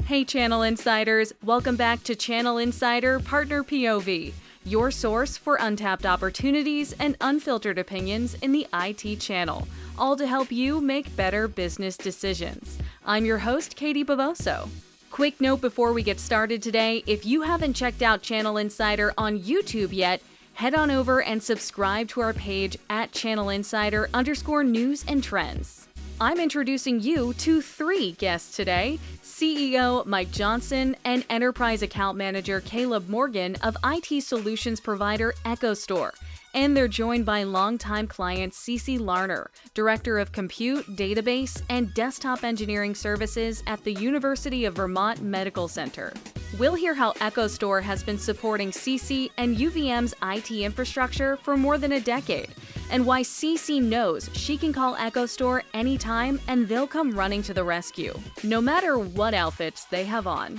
Hey Channel Insiders, welcome back to Channel Insider Partner POV, your source for untapped opportunities and unfiltered opinions in the IT channel, all to help you make better business decisions. I'm your host, Katie Bavoso. Quick note before we get started today, if you haven't checked out Channel Insider on YouTube yet, head on over and subscribe to our page at Channel Insider_news and trends. I'm introducing you to 3 guests today, CEO Mike Johnson and Enterprise Account Manager Caleb Morgan of IT solutions provider EchoStor. And they're joined by longtime client CC Larner, Director of Compute, Database, and Desktop Engineering Services at the University of Vermont Medical Center. We'll hear how EchoStor has been supporting CC and UVM's IT infrastructure for more than a decade, and why CC knows she can call EchoStor anytime and they'll come running to the rescue, no matter what outfits they have on.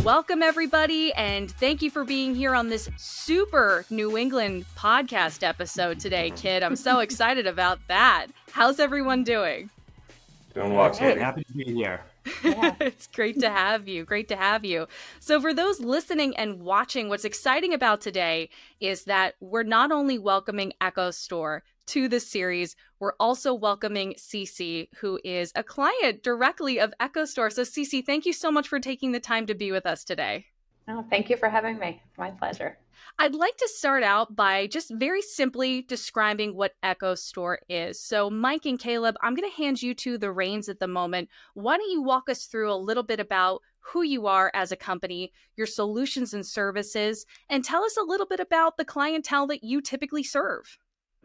Welcome, everybody, and thank you for being here on this super New England podcast episode today, Kid. I'm so excited about that. How's everyone doing? Doing well, Katie. Happy to be here. Yeah. It's great to have you. Great to have you. So for those listening and watching, what's exciting about today is that we're not only welcoming EchoStor to the series, we're also welcoming CC, who is a client directly of EchoStor. So CC, thank you so much for taking the time to be with us today. Oh, thank you for having me. My pleasure. I'd like to start out by just very simply describing what EchoStor is. So Mike and Caleb, I'm going to hand you to the reins at the moment. Why don't you walk us through a little bit about who you are as a company, your solutions and services, and tell us a little bit about the clientele that you typically serve.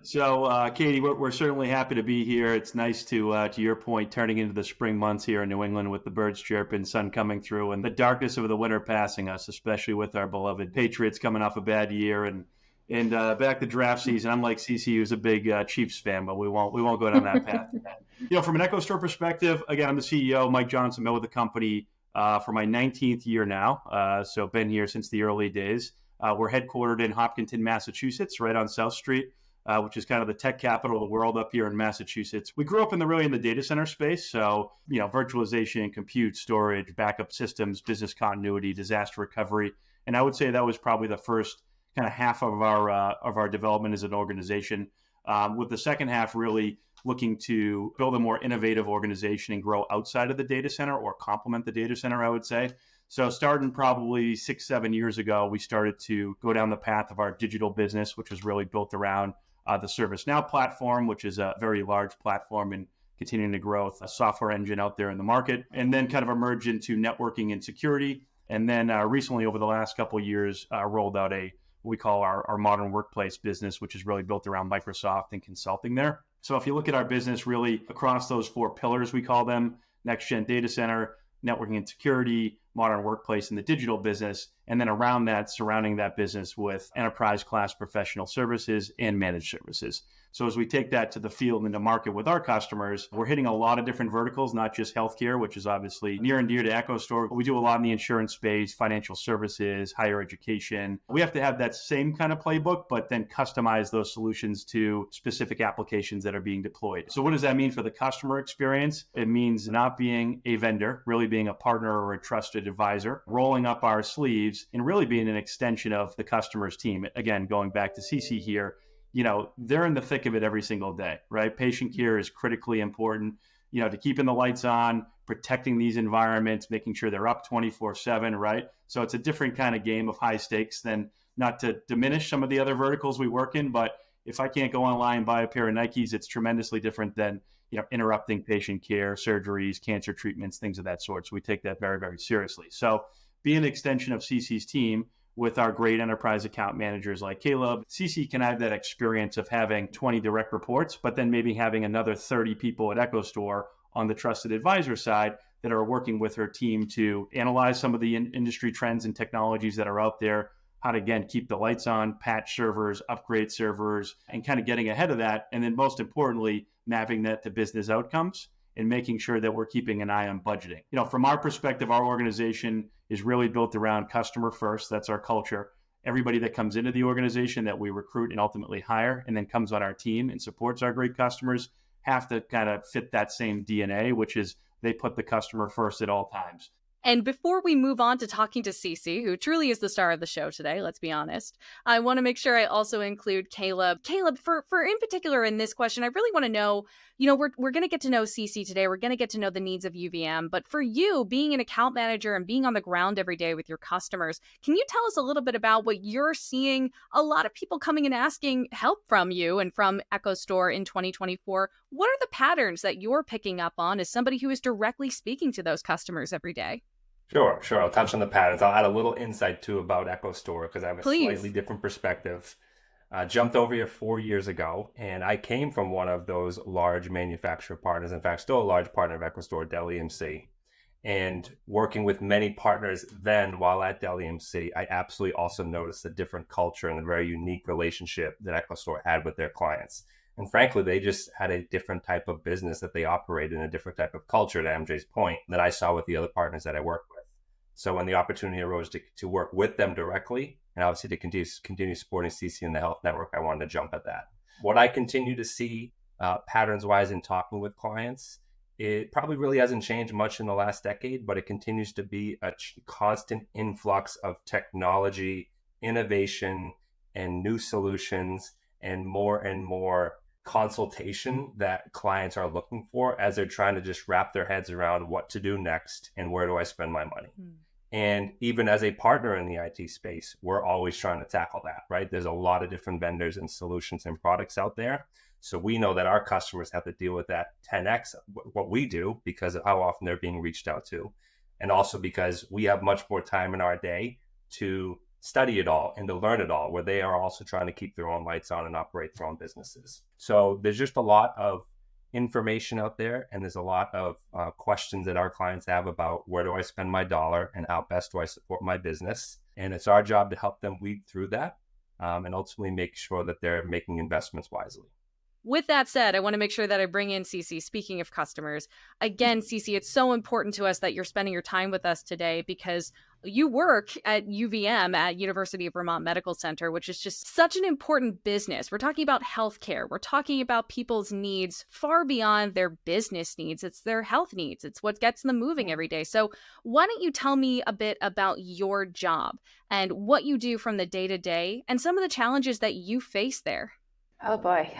So, Katie, we're certainly happy to be here. It's nice to your point, turning into the spring months here in New England with the birds chirping, sun coming through, and the darkness of the winter passing us, especially with our beloved Patriots coming off a bad year and back to draft season. I'm like CC, who's a big Chiefs fan, but we won't go down that path. From an EchoStor perspective, again, I'm the CEO, Mike Johnson, been with the company for my 19th year now. So been here since the early days. We're headquartered in Hopkinton, Massachusetts, right on South Street. Which is kind of the tech capital of the world up here in Massachusetts. We grew up in the data center space. So, virtualization, compute, storage, backup systems, business continuity, disaster recovery. And I would say that was probably the first kind of half of our development as an organization, with the second half really looking to build a more innovative organization and grow outside of the data center or complement the data center, I would say. So starting probably 6-7 years ago, we started to go down the path of our digital business, which was really built around the ServiceNow platform, which is a very large platform and continuing to grow, a software engine out there in the market, and then kind of emerge into networking and security. And then recently, over the last couple of years, rolled out what we call our modern workplace business, which is really built around Microsoft and consulting there. So if you look at our business really across those 4 pillars, we call them next-gen data center, networking and security, modern workplace, and the digital business, and then around that, surrounding that business with enterprise class professional services and managed services. So as we take that to the field and to market with our customers, we're hitting a lot of different verticals, not just healthcare, which is obviously near and dear to EchoStor, but we do a lot in the insurance space, financial services, higher education. We have to have that same kind of playbook, but then customize those solutions to specific applications that are being deployed. So what does that mean for the customer experience? It means not being a vendor, really being a partner or a trusted advisor, rolling up our sleeves and really being an extension of the customer's team. Again, going back to CC here, they're in the thick of it every single day, right? Patient care is critically important, to keeping the lights on, protecting these environments, making sure they're up 24/7, right? So it's a different kind of game of high stakes than, not to diminish some of the other verticals we work in, but if I can't go online and buy a pair of Nikes, it's tremendously different than, interrupting patient care, surgeries, cancer treatments, things of that sort. So we take that very, very seriously. So being an extension of CC's team, with our great enterprise account managers like Caleb, CC can have that experience of having 20 direct reports, but then maybe having another 30 people at EchoStor on the trusted advisor side that are working with her team to analyze some of the industry trends and technologies that are out there, how to, again, keep the lights on, patch servers, upgrade servers, and kind of getting ahead of that. And then most importantly, mapping that to business outcomes and making sure that we're keeping an eye on budgeting. From our perspective, our organization is really built around customer first. That's our culture. Everybody that comes into the organization that we recruit and ultimately hire and then comes on our team and supports our great customers have to kind of fit that same DNA, which is they put the customer first at all times. And before we move on to talking to Cece, who truly is the star of the show today, let's be honest, I want to make sure I also include Caleb. Caleb, for in particular in this question, I really want to know, we're going to get to know Cece today. We're going to get to know the needs of UVM. But for you, being an account manager and being on the ground every day with your customers, can you tell us a little bit about what you're seeing a lot of people coming and asking help from you and from EchoStor in 2024? What are the patterns that you're picking up on as somebody who is directly speaking to those customers every day? Sure. I'll touch on the patterns. I'll add a little insight too about EchoStor because I have a slightly Please. different perspective. Jumped over here 4 years ago, and I came from one of those large manufacturer partners. In fact, still a large partner of EchoStor, Dell EMC. And working with many partners then while at Dell EMC, I absolutely also noticed a different culture and a very unique relationship that EchoStor had with their clients. And frankly, they just had a different type of business that they operated in, a different type of culture, to MJ's point, that I saw with the other partners that I worked with. So when the opportunity arose to work with them directly, and obviously to continue supporting CC and the health network, I wanted to jump at that. What I continue to see patterns-wise in talking with clients, it probably really hasn't changed much in the last decade, but it continues to be a constant influx of technology, innovation, and new solutions, and more consultation that clients are looking for as they're trying to just wrap their heads around what to do next and where do I spend my money. And even as a partner in the IT space, we're always trying to tackle that, right? There's a lot of different vendors and solutions and products out there. So we know that our customers have to deal with that 10x what we do because of how often they're being reached out to. And also because we have much more time in our day to study it all and to learn it all, where they are also trying to keep their own lights on and operate their own businesses. So there's just a lot of information out there, and there's a lot of questions that our clients have about where do I spend my dollar and how best do I support my business. And it's our job to help them weed through that and ultimately make sure that they're making investments wisely. With that said, I want to make sure that I bring in Cece. Speaking of customers, again, Cece, it's so important to us that you're spending your time with us today because you work at UVM at University of Vermont Medical Center, which is just such an important business. We're talking about healthcare. We're talking about people's needs far beyond their business needs. It's their health needs. It's what gets them moving every day. So why don't you tell me a bit about your job and what you do from the day to day and some of the challenges that you face there? Oh boy.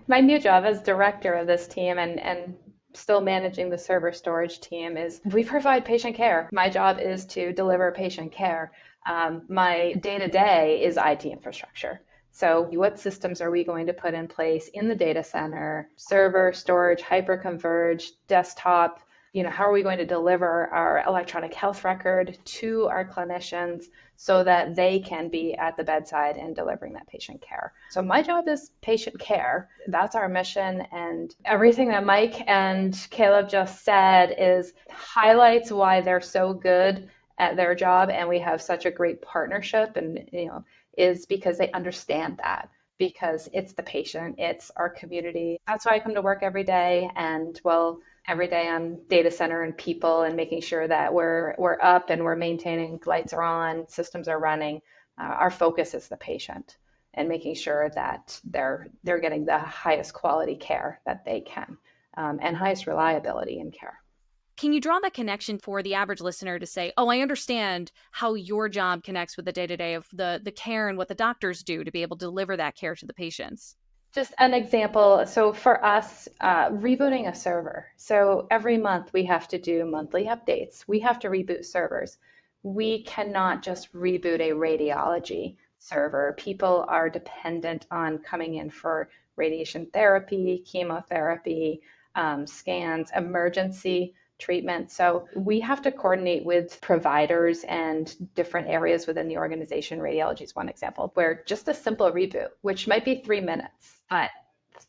My new job as director of this team and still managing the server storage team is we provide patient care. My job is to deliver patient care. My day-to-day is IT infrastructure. So what systems are we going to put in place in the data center, server, storage, hyperconverged, desktop? How are we going to deliver our electronic health record to our clinicians so that they can be at the bedside and delivering that patient care? So my job is patient care. That's our mission. And everything that Mike and Caleb just said highlights why they're so good at their job. And we have such a great partnership is because they understand that. Because it's the patient, it's our community. That's why I come to work every day. And every day I'm data center and people and making sure that we're up and we're maintaining, lights are on, systems are running. Our focus is the patient and making sure that they're getting the highest quality care that they can and highest reliability in care. Can you draw that connection for the average listener to say, oh, I understand how your job connects with the day-to-day of the care and what the doctors do to be able to deliver that care to the patients? Just an example. So for us, rebooting a server. So every month we have to do monthly updates. We have to reboot servers. We cannot just reboot a radiology server. People are dependent on coming in for radiation therapy, chemotherapy, scans, emergency treatment. So we have to coordinate with providers and different areas within the organization. Radiology is one example where just a simple reboot, which might be 3 minutes, but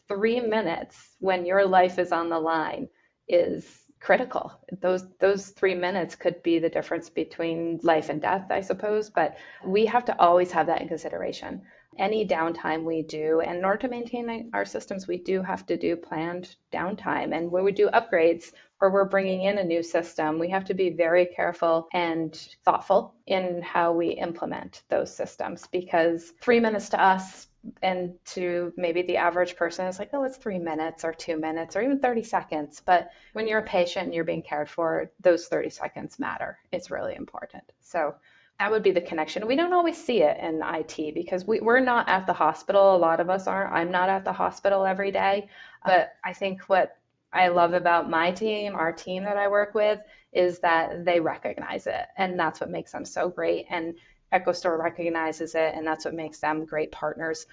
3 minutes when your life is on the line is critical. Those 3 minutes could be the difference between life and death, I suppose, but we have to always have that in consideration. Any downtime we do, and in order to maintain our systems, we do have to do planned downtime. And when we do upgrades or we're bringing in a new system, we have to be very careful and thoughtful in how we implement those systems because 3 minutes to us And to maybe the average person, it's like, oh, it's 3 minutes or 2 minutes or even 30 seconds. But when you're a patient and you're being cared for, those 30 seconds matter. It's really important. So that would be the connection. We don't always see it in IT because we're not at the hospital. A lot of us aren't. I'm not at the hospital every day. But I think what I love about my team, our team that I work with, is that they recognize it. And that's what makes them so great. And EchoStor recognizes it, and that's what makes them great partners.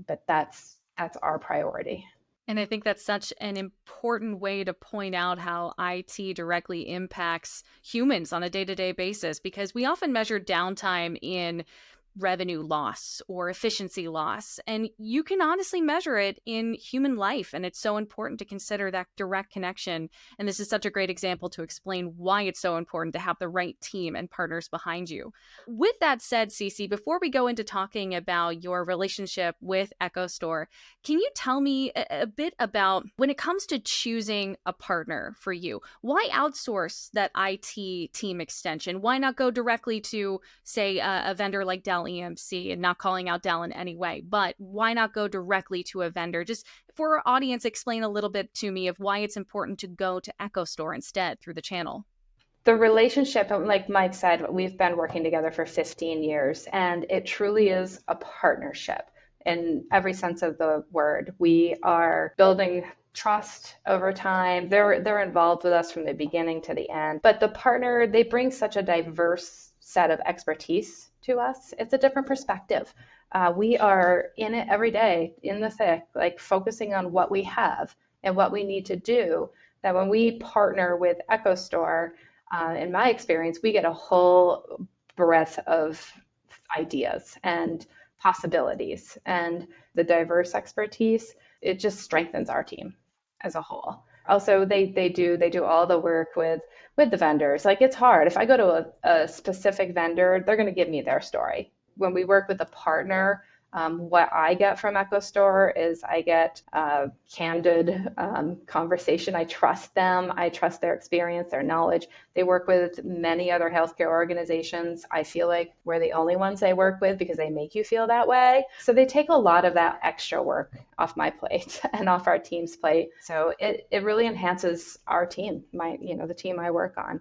But that's our priority. And I think that's such an important way to point out how IT directly impacts humans on a day-to-day basis, because we often measure downtime in revenue loss or efficiency loss. And you can honestly measure it in human life. And it's so important to consider that direct connection. And this is such a great example to explain why it's so important to have the right team and partners behind you. With that said, Cece, before we go into talking about your relationship with EchoStor, can you tell me a bit about when it comes to choosing a partner for you? Why outsource that IT team extension? Why not go directly to, say, a vendor like Dell EMC, and not calling out Dell in any way, but why not go directly to a vendor? Just for our audience, explain a little bit to me of why it's important to go to EchoStor instead through the channel. The relationship, like Mike said, we've been working together for 15 years, and it truly is a partnership in every sense of the word. We are building trust over time. They're involved with us from the beginning to the end. But the partner, they bring such a diverse set of expertise to us. It's a different perspective. We are in it every day, in the thick, like focusing on what we have and what we need to do. That when we partner with EchoStor, in my experience, we get a whole breadth of ideas and possibilities, and the diverse expertise, it just strengthens our team as a whole. Also, they do all the work with the vendors. Like, it's hard. If I go to a specific vendor, they're going to give me their story. When we work with a partner, what I get from EchoStor is I get a candid conversation. I trust them. I trust their experience, their knowledge. They work with many other healthcare organizations. I feel like we're the only ones they work with because they make you feel that way. So they take a lot of that extra work off my plate and off our team's plate. So it really enhances our team, the team I work on.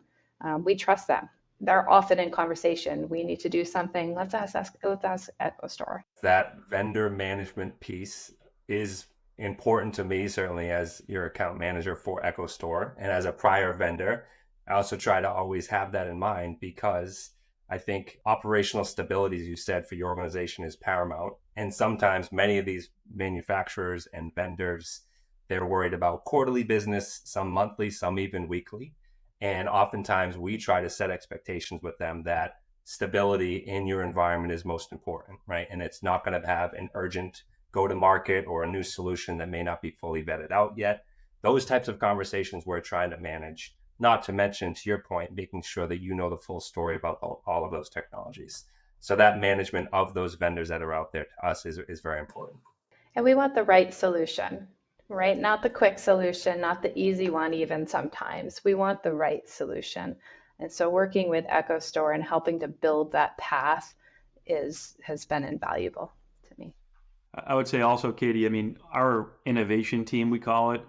We trust them. They're often in conversation. We need to do something. Let's ask EchoStor. That vendor management piece is important to me, certainly as your account manager for EchoStor. And as a prior vendor, I also try to always have that in mind, because I think operational stability, as you said, for your organization is paramount. And sometimes many of these manufacturers and vendors, they're worried about quarterly business, some monthly, some even weekly. And oftentimes we try to set expectations with them that stability in your environment is most important, right? And it's not going to have an urgent go to market or a new solution that may not be fully vetted out yet. Those types of conversations we're trying to manage, not to mention, to your point, making sure that you know the full story about all of those technologies. So that management of those vendors that are out there to us is very important. And we want the right solution. Right? Not the quick solution, not the easy one, even sometimes. We want the right solution. And so working with EchoStor and helping to build that path has been invaluable to me. I would say also, Katie, I mean, our innovation team, we call it,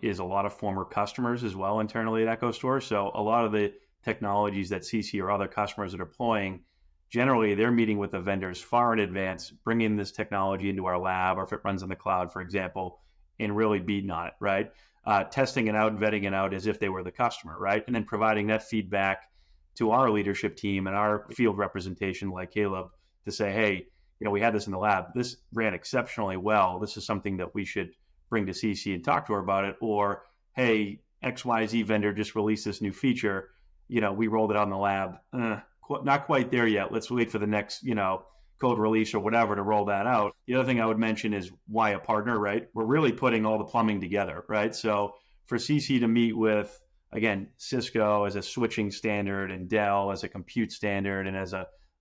is a lot of former customers as well internally at EchoStor. So a lot of the technologies that CC or other customers are deploying, generally they're meeting with the vendors far in advance, bringing this technology into our lab, or if it runs on the cloud, for example, and really beating on it, right? Testing it out and vetting it out as if they were the customer, right? And then providing that feedback to our leadership team and our field representation, like Caleb, to say, hey, we had this in the lab. This ran exceptionally well. This is something that we should bring to CC and talk to her about it. Or, hey, XYZ vendor just released this new feature. We rolled it out in the lab. Not quite there yet. Let's wait for the next, code release or whatever to roll that out. The other thing I would mention is why a partner, right? We're really putting all the plumbing together, right? So for CC to meet with, again, Cisco as a switching standard and Dell as a compute standard and as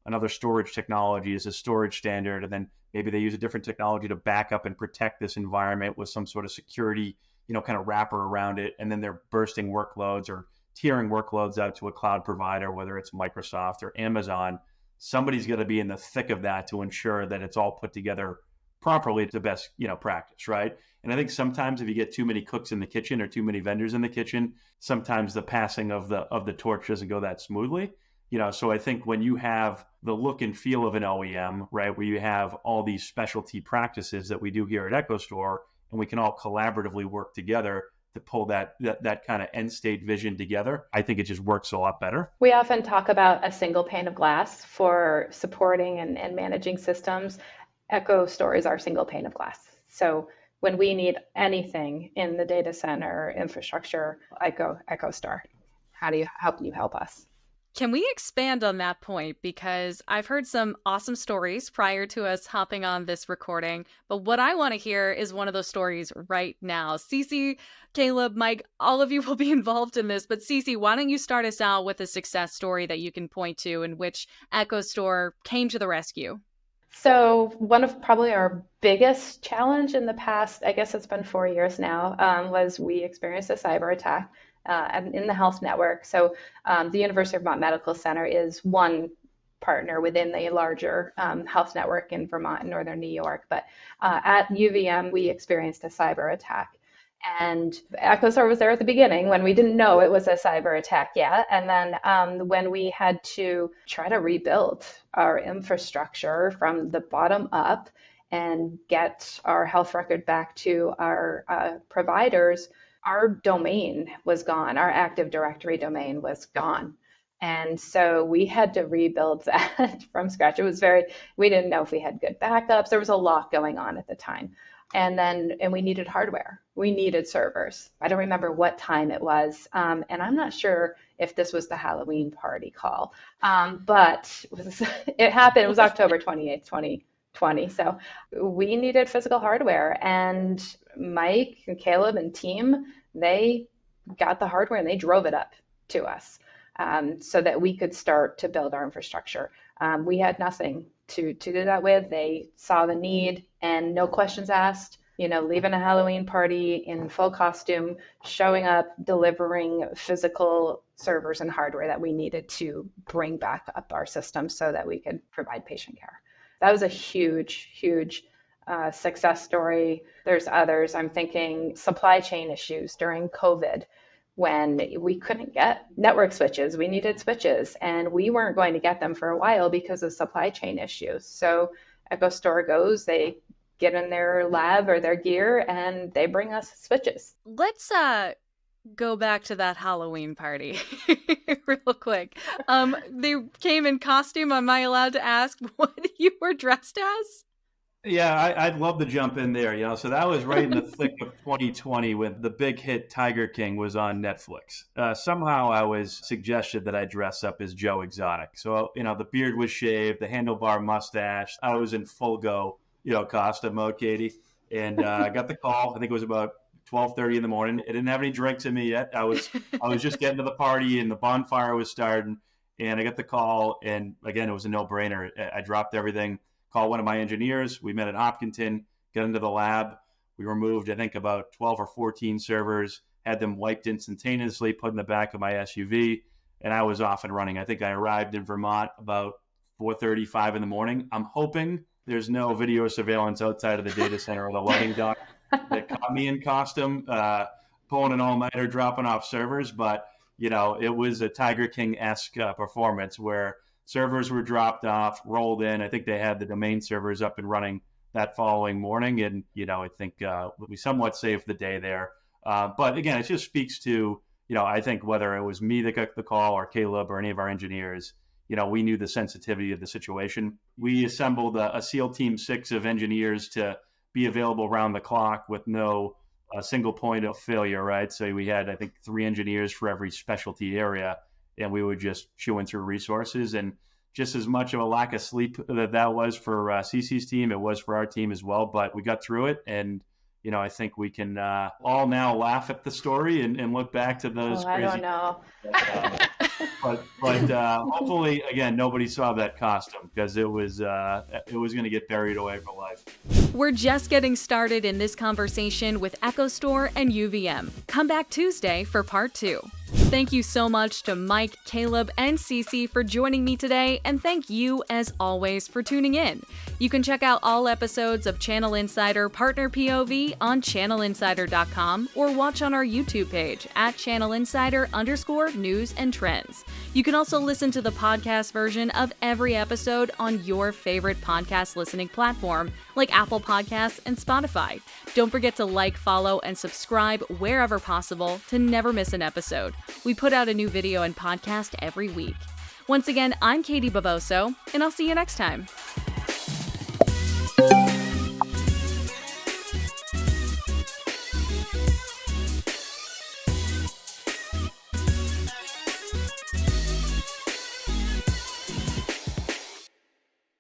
another storage technology as a storage standard, and then maybe they use a different technology to back up and protect this environment with some sort of security, kind of wrapper around it, and then they're bursting workloads or tiering workloads out to a cloud provider, whether it's Microsoft or Amazon. Somebody's got to be in the thick of that to ensure that it's all put together properly, it's the best, practice, right? And I think sometimes if you get too many cooks in the kitchen or too many vendors in the kitchen, sometimes the passing of the torch doesn't go that smoothly. So I think when you have the look and feel of an OEM, right, where you have all these specialty practices that we do here at EchoStor, and we can all collaboratively work together to pull that kind of end state vision together, I think it just works a lot better. We often talk about a single pane of glass for supporting and managing systems. EchoStor is our single pane of glass. So when we need anything in the data center infrastructure, EchoStor. How can you help us? Can we expand on that point? Because I've heard some awesome stories prior to us hopping on this recording, but what I want to hear is one of those stories right now. Cece, Caleb, Mike, all of you will be involved in this, but Cece, why don't you start us out with a success story that you can point to in which EchoStor came to the rescue? So one of probably our biggest challenge in the past, I guess it's been 4 years now, was we experienced a cyber attack in the health network. So the University of Vermont Medical Center is one partner within the larger health network in Vermont and Northern New York. But at UVM, we experienced a cyber attack. And EchoStor was there at the beginning when we didn't know it was a cyber attack yet. And then when we had to try to rebuild our infrastructure from the bottom up and get our health record back to our providers, our domain was gone. Our Active Directory domain was gone. And so we had to rebuild that from scratch. We didn't know if we had good backups. There was a lot going on at the time. And we needed hardware. We needed servers. I don't remember what time it was. And I'm not sure if this was the Halloween party call. But it happened. It was October 28th, 2020. So we needed physical hardware. And Mike and Caleb and team, they got the hardware and they drove it up to us so that we could start to build our infrastructure. We had nothing to do that with. They saw the need and no questions asked, leaving a Halloween party in full costume, showing up, delivering physical servers and hardware that we needed to bring back up our system so that we could provide patient care. That was a huge, huge success story. There's others. I'm thinking supply chain issues during COVID when we couldn't get network switches. We needed switches and we weren't going to get them for a while because of supply chain issues. So EchoStor goes, they get in their lab or their gear and they bring us switches. Let's go back to that Halloween party real quick. They came in costume. Am I allowed to ask what you were dressed as? Yeah, I'd love to jump in there. So that was right in the thick of 2020 when the big hit Tiger King was on Netflix. Somehow I was suggested that I dress up as Joe Exotic. So, the beard was shaved, the handlebar mustache. I was in full go, costume mode, Katie. And I got the call. I think it was about 12:30 in the morning. I didn't have any drinks in me yet. I was just getting to the party and the bonfire was starting. And I got the call. And again, it was a no-brainer. I dropped everything. Call one of my engineers. We met at Hopkinton, got into the lab. We removed, I think, about 12 or 14 servers, had them wiped instantaneously, put in the back of my SUV, and I was off and running. I think I arrived in Vermont about 4:35 in the morning. I'm hoping there's no video surveillance outside of the data center or the loading dock that caught me in costume, pulling an all-nighter, dropping off servers. But, it was a Tiger King-esque performance where servers were dropped off, rolled in. I think they had the domain servers up and running that following morning. And, I think we somewhat saved the day there. But again, it just speaks to, I think whether it was me that got the call or Caleb or any of our engineers, we knew the sensitivity of the situation. We assembled a SEAL Team 6 of engineers to be available around the clock with no single point of failure, right? So we had, I think, 3 engineers for every specialty area. And we were just chewing through resources, and just as much of a lack of sleep that was for Cece's team, it was for our team as well. But we got through it, and I think we can all now laugh at the story and look back to those. I don't know. But hopefully, again, nobody saw that costume because it was going to get buried away for life. We're just getting started in this conversation with EchoStor and UVM. Come back Tuesday for part 2. Thank you so much to Mike, Caleb, and Cece for joining me today, and thank you, as always, for tuning in. You can check out all episodes of Channel Insider Partner POV on channelinsider.com or watch on our YouTube page at channelinsider_news and trends. You can also listen to the podcast version of every episode on your favorite podcast listening platform like Apple Podcasts and Spotify. Don't forget to like, follow, and subscribe wherever possible to never miss an episode. We put out a new video and podcast every week. Once again, I'm Katie Bavoso, and I'll see you next time.